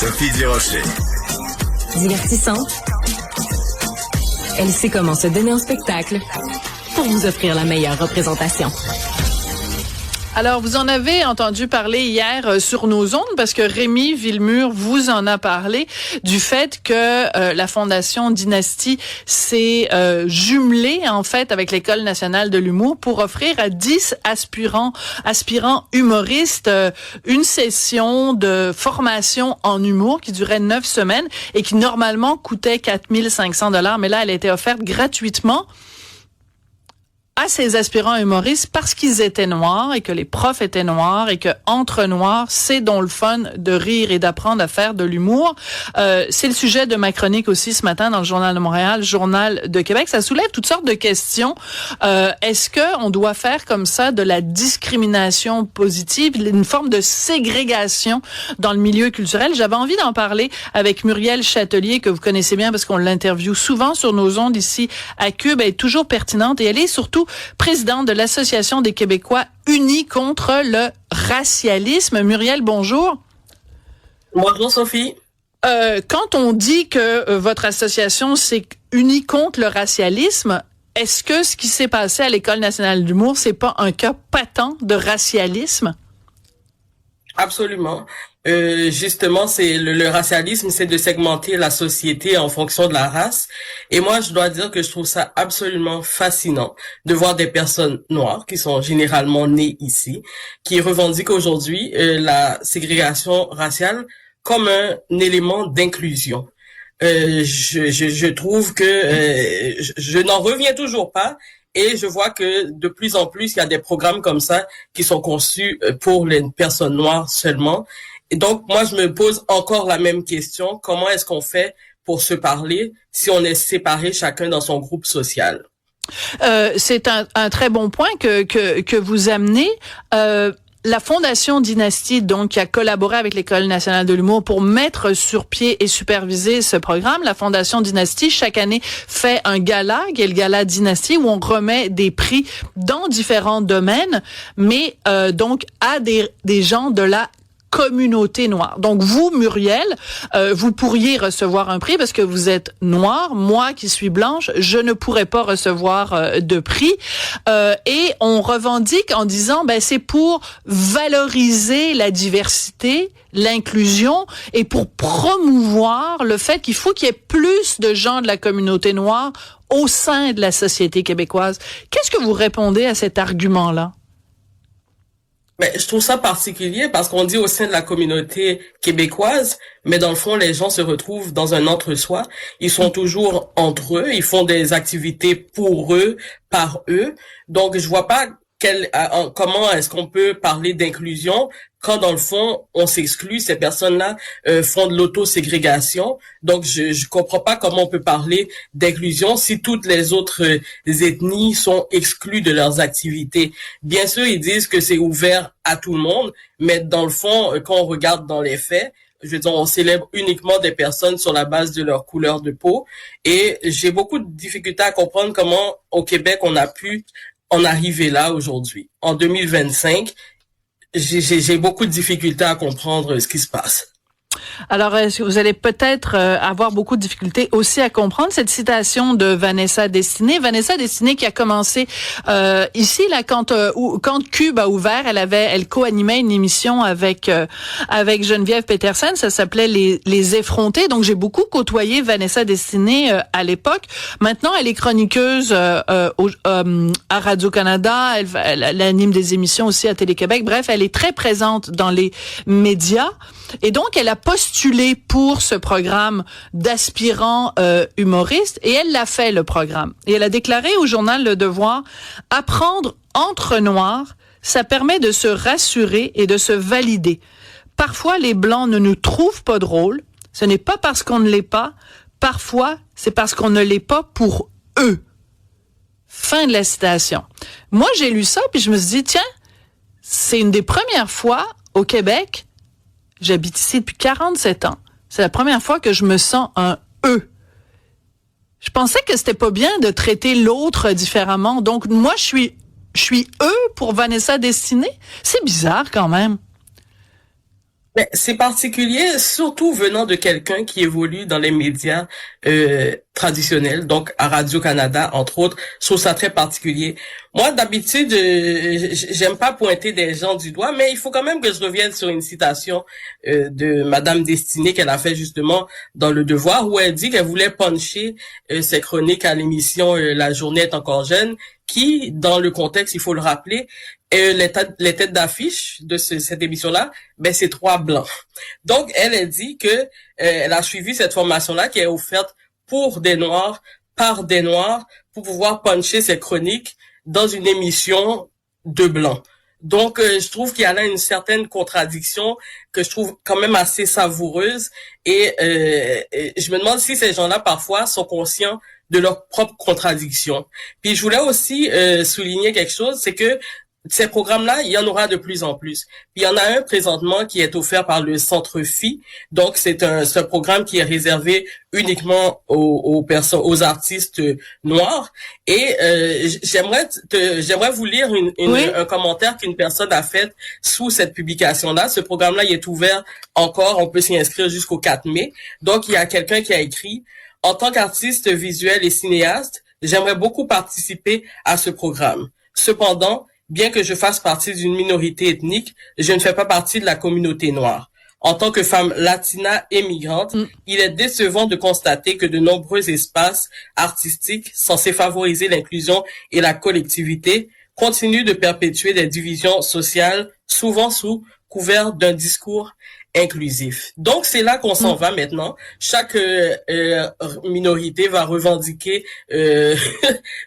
Sophie Durocher. Divertissante. Elle sait comment se donner en spectacle pour vous offrir la meilleure représentation. Alors, vous en avez entendu parler hier sur nos ondes parce que Rémi Villemur vous en a parlé du fait que la Fondation Dynastie s'est jumelée en fait avec l'École nationale de l'humour pour offrir à 10 aspirants humoristes une session de formation en humour qui durait 9 semaines et qui normalement coûtait 4 500 $. Mais là, elle a été offerte gratuitement à ces aspirants humoristes parce qu'ils étaient noirs et que les profs étaient noirs et que entre noirs, c'est donc le fun de rire et d'apprendre à faire de l'humour. C'est le sujet de ma chronique aussi ce matin dans le Journal de Montréal, Journal de Québec. Ça soulève toutes sortes de questions. Est-ce que on doit faire comme ça de la discrimination positive, une forme de ségrégation dans le milieu culturel? J'avais envie d'en parler avec Muriel Châtelier, que vous connaissez bien parce qu'on l'interviewe souvent sur nos ondes ici à Cube. Elle est toujours pertinente et elle est surtout présidente de l'Association des Québécois unis contre le racialisme. Muriel, bonjour. Bonjour Sophie. Quand on dit que votre association s'est unie contre le racialisme, est-ce que ce qui s'est passé à l'École nationale d'humour, c'est pas un cas patent de racialisme? Absolument. Justement, c'est le racialisme, c'est de segmenter la société en fonction de la race. Et moi, je dois dire que je trouve ça absolument fascinant de voir des personnes noires qui sont généralement nées ici, qui revendiquent aujourd'hui la ségrégation raciale comme un élément d'inclusion. Je trouve que je n'en reviens toujours pas. Et je vois que de plus en plus, il y a des programmes comme ça qui sont conçus pour les personnes noires seulement. Et donc, moi, je me pose encore la même question. Comment est-ce qu'on fait pour se parler si on est séparés chacun dans son groupe social? C'est un très bon point que vous amenez. La Fondation Dynastie, donc, qui a collaboré avec l'École nationale de l'humour pour mettre sur pied et superviser ce programme. La Fondation Dynastie, chaque année, fait un gala, qui est le gala Dynastie, où on remet des prix dans différents domaines, mais donc à des gens de la communauté noire. Donc vous, Muriel, vous pourriez recevoir un prix parce que vous êtes noire. Moi, qui suis blanche, je ne pourrais pas recevoir de prix. Et on revendique en disant, ben c'est pour valoriser la diversité, l'inclusion et pour promouvoir le fait qu'il faut qu'il y ait plus de gens de la communauté noire au sein de la société québécoise. Qu'est-ce que vous répondez à cet argument-là? Ben, je trouve ça particulier parce qu'on dit au sein de la communauté québécoise, mais dans le fond, les gens se retrouvent dans un entre-soi. Ils sont toujours entre eux, ils font des activités pour eux, par eux. Donc, je vois pas comment est-ce qu'on peut parler d'inclusion quand dans le fond on s'exclut, ces personnes-là font de l'autoségrégation. Donc je comprends pas comment on peut parler d'inclusion si toutes les autres ethnies sont exclues de leurs activités. Bien sûr, ils disent que c'est ouvert à tout le monde, mais dans le fond, quand on regarde dans les faits, je veux dire, on célèbre uniquement des personnes sur la base de leur couleur de peau. Et j'ai beaucoup de difficultés à comprendre comment au Québec on a pu en arriver là aujourd'hui. En 2025, j'ai beaucoup de difficultés à comprendre ce qui se passe. Alors, vous allez peut-être avoir beaucoup de difficultés aussi à comprendre cette citation de Vanessa Destinée. Vanessa Destinée qui a commencé ici là quand Cube a ouvert, elle co-animait une émission avec Geneviève Peterson, ça s'appelait les effrontés. Donc j'ai beaucoup côtoyé Vanessa Destinée à l'époque. Maintenant, elle est chroniqueuse à Radio-Canada, elle anime des émissions aussi à Télé-Québec. Bref, elle est très présente dans les médias. Et donc, elle a postulé pour ce programme d'aspirants humoristes et elle l'a fait, le programme. Et elle a déclaré au journal Le Devoir, « Apprendre entre noirs, ça permet de se rassurer et de se valider. Parfois, les Blancs ne nous trouvent pas drôles. Ce n'est pas parce qu'on ne l'est pas. Parfois, c'est parce qu'on ne l'est pas pour eux. » Fin de la citation. Moi, j'ai lu ça puis je me suis dit, tiens, c'est une des premières fois au Québec. J'habite ici depuis 47 ans. C'est la première fois que je me sens un « eux ». Je pensais que c'était pas bien de traiter l'autre différemment. Donc, moi, je suis « eux » pour Vanessa Destinée. C'est bizarre quand même. Mais c'est particulier, surtout venant de quelqu'un qui évolue dans les médias traditionnels, donc à Radio-Canada, entre autres. Je trouve ça très particulier. Moi, d'habitude, j'aime pas pointer des gens du doigt, mais il faut quand même que je revienne sur une citation de Madame Destinée qu'elle a fait justement dans Le Devoir, où elle dit qu'elle voulait puncher ses chroniques à l'émission La journée est encore jeune, qui, dans le contexte, il faut le rappeler, les têtes d'affiche de cette émission-là, ben c'est trois blancs. Donc elle dit que elle a suivi cette formation-là qui est offerte pour des noirs, par des noirs, pour pouvoir puncher ses chroniques dans une émission de blancs. Donc je trouve qu'il y a là une certaine contradiction que je trouve quand même assez savoureuse et je me demande si ces gens-là parfois sont conscients de leurs propres contradictions. Puis je voulais aussi souligner quelque chose, c'est que ces programmes-là, il y en aura de plus en plus. Puis il y en a un présentement qui est offert par le Centre Phi. Donc c'est un programme qui est réservé uniquement aux artistes noirs. Et j'aimerais vous lire Oui. un commentaire qu'une personne a fait sous cette publication-là. Ce programme-là, il est ouvert encore. On peut s'y inscrire jusqu'au 4 mai. Donc il y a quelqu'un qui a écrit: en tant qu'artiste visuel et cinéaste, j'aimerais beaucoup participer à ce programme. Cependant, bien que je fasse partie d'une minorité ethnique, je ne fais pas partie de la communauté noire. En tant que femme latina et migrante, il est décevant de constater que de nombreux espaces artistiques censés favoriser l'inclusion et la collectivité continuent de perpétuer des divisions sociales, souvent sous couvert d'un discours inclusif. Donc c'est là qu'on s'en va maintenant. Chaque minorité va revendiquer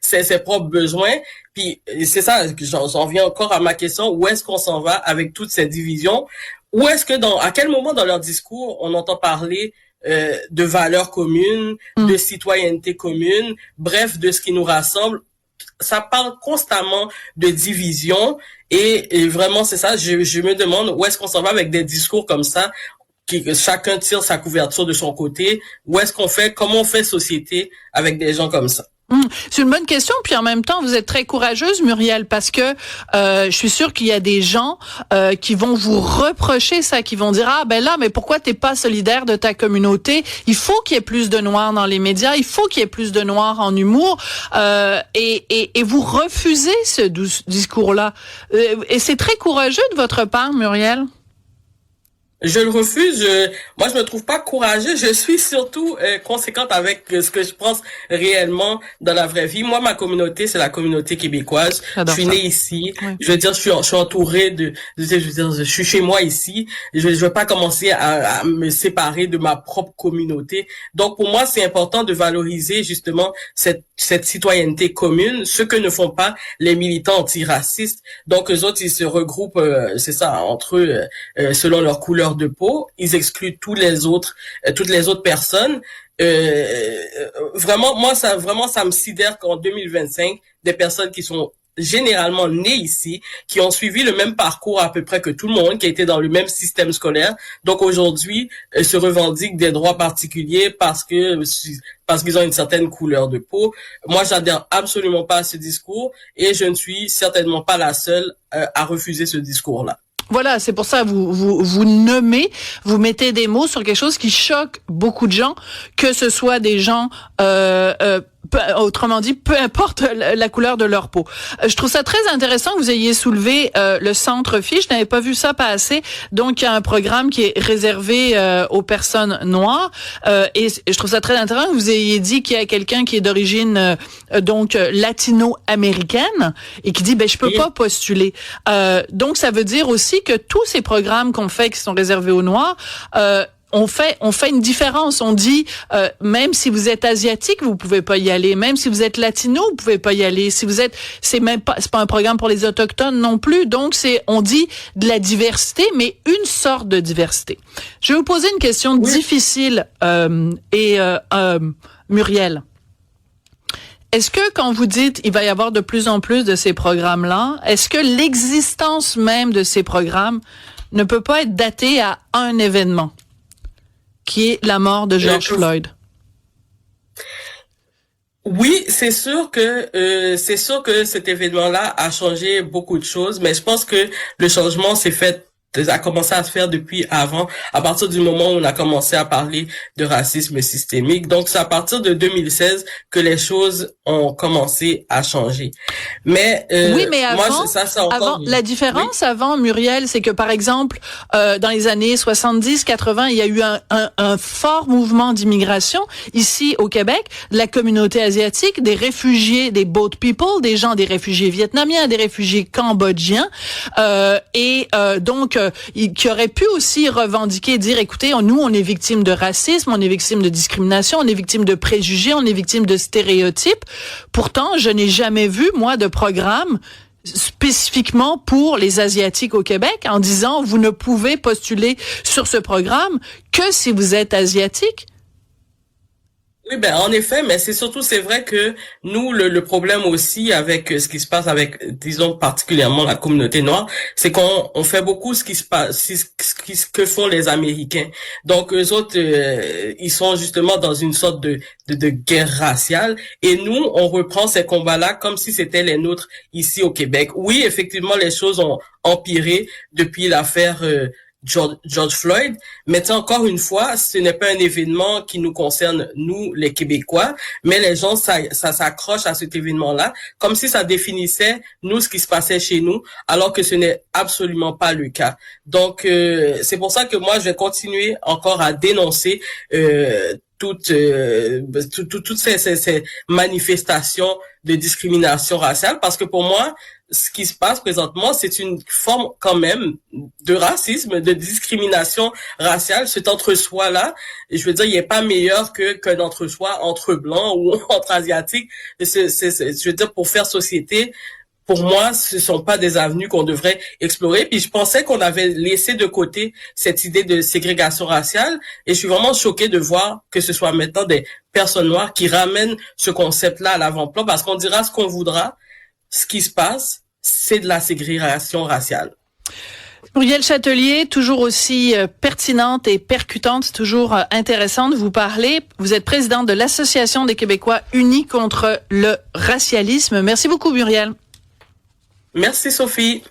ses propres besoins. Puis c'est ça, j'en viens encore à ma question: où est-ce qu'on s'en va avec toutes ces divisions? Où est-ce que à quel moment dans leur discours on entend parler de valeurs communes, de citoyenneté commune, bref, de ce qui nous rassemble? Ça parle constamment de division et vraiment c'est ça, je me demande où est-ce qu'on s'en va avec des discours comme ça, que chacun tire sa couverture de son côté. Où est-ce qu'on fait, comment on fait société avec des gens comme ça? C'est une bonne question, puis en même temps, vous êtes très courageuse, Muriel, parce que je suis sûre qu'il y a des gens qui vont vous reprocher ça, qui vont dire: ah ben là, mais pourquoi t'es pas solidaire de ta communauté? Il faut qu'il y ait plus de noirs dans les médias, il faut qu'il y ait plus de noirs en humour, et vous refusez ce discours-là. Et c'est très courageux de votre part, Muriel. Je le refuse. Moi, je me trouve pas courageuse. Je suis surtout conséquente avec ce que je pense réellement dans la vraie vie. Moi, ma communauté, c'est la communauté québécoise. Je suis née ici. Oui. Je veux dire, je suis entourée je suis chez moi ici. Je veux pas commencer à me séparer de ma propre communauté. Donc, pour moi, c'est important de valoriser justement cette citoyenneté commune, ce que ne font pas les militants antiracistes. Donc, eux autres, ils se regroupent, c'est ça, entre eux, selon leur couleur de peau. Ils excluent toutes les autres personnes. Vraiment, ça me sidère qu'en 2025, des personnes qui sont généralement nées ici, qui ont suivi le même parcours à peu près que tout le monde, qui a été dans le même système scolaire, donc aujourd'hui se revendiquent des droits particuliers parce qu'ils ont une certaine couleur de peau. Moi, j'adhère absolument pas à ce discours et je ne suis certainement pas la seule à refuser ce discours-là. Voilà, c'est pour ça vous nommez, vous mettez des mots sur quelque chose qui choque beaucoup de gens, que ce soit des gens autrement dit, peu importe la couleur de leur peau. Je trouve ça très intéressant que vous ayez soulevé le Centre Phi. Je n'avais pas vu ça passer. Donc, il y a un programme qui est réservé aux personnes noires. Et je trouve ça très intéressant que vous ayez dit qu'il y a quelqu'un qui est d'origine donc latino-américaine et qui dit, ben je peux pas postuler. Donc, ça veut dire aussi que tous ces programmes qu'on fait qui sont réservés aux Noirs, on fait une différence. On dit même si vous êtes asiatique, vous pouvez pas y aller. Même si vous êtes latino, vous pouvez pas y aller. Si vous êtes, c'est pas un programme pour les autochtones non plus. Donc on dit de la diversité, mais une sorte de diversité. Je vais vous poser une question difficile Muriel. Est-ce que quand vous dites il va y avoir de plus en plus de ces programmes-là, est-ce que l'existence même de ces programmes ne peut pas être datée à un événement, qui est la mort de George Floyd? Oui, c'est sûr que cet événement-là a changé beaucoup de choses, mais je pense que le changement s'est fait a commencé à se faire depuis avant, à partir du moment où on a commencé à parler de racisme systémique. Donc, c'est à partir de 2016 que les choses ont commencé à changer. Mais, oui, mais avant, moi, ça encore... la différence avant, Muriel, c'est que, par exemple, dans les années 70, 80, il y a eu un fort mouvement d'immigration ici au Québec, de la communauté asiatique, des réfugiés, des boat people, des gens, des réfugiés vietnamiens, des réfugiés cambodgiens, donc qui auraient pu aussi revendiquer, dire, écoutez, nous, on est victime de racisme, on est victime de discrimination, on est victime de préjugés, on est victime de stéréotypes. Pourtant, je n'ai jamais vu, moi, de programme spécifiquement pour les Asiatiques au Québec en disant, vous ne pouvez postuler sur ce programme que si vous êtes asiatique. Oui, ben en effet, mais c'est vrai que nous, le problème aussi avec ce qui se passe avec, disons particulièrement la communauté noire, c'est qu'on fait beaucoup ce que font les Américains. Donc eux autres, ils sont justement dans une sorte de guerre raciale, et nous, on reprend ces combats-là comme si c'était les nôtres ici au Québec. Oui, effectivement, les choses ont empiré depuis l'affaire George Floyd, mais encore une fois, ce n'est pas un événement qui nous concerne, nous, les Québécois, mais les gens, ça s'accroche à cet événement-là, comme si ça définissait, nous, ce qui se passait chez nous, alors que ce n'est absolument pas le cas. Donc, c'est pour ça que moi, je vais continuer encore à dénoncer toutes ces manifestations de discrimination raciale, parce que pour moi, ce qui se passe présentement, c'est une forme quand même de racisme, de discrimination raciale. Cet entre-soi-là, je veux dire, il n'est pas meilleur qu'un entre-soi entre blancs ou entre asiatiques. Je veux dire, pour faire société, pour moi, ce sont pas des avenues qu'on devrait explorer. Puis je pensais qu'on avait laissé de côté cette idée de ségrégation raciale, et je suis vraiment choquée de voir que ce soit maintenant des personnes noires qui ramènent ce concept-là à l'avant-plan, parce qu'on dira ce qu'on voudra, ce qui se passe, c'est de la ségrégation raciale. Muriel Chatelier, toujours aussi pertinente et percutante, toujours intéressant de vous parler. Vous êtes présidente de l'Association des Québécois unis contre le racialisme. Merci beaucoup, Muriel. Merci, Sophie.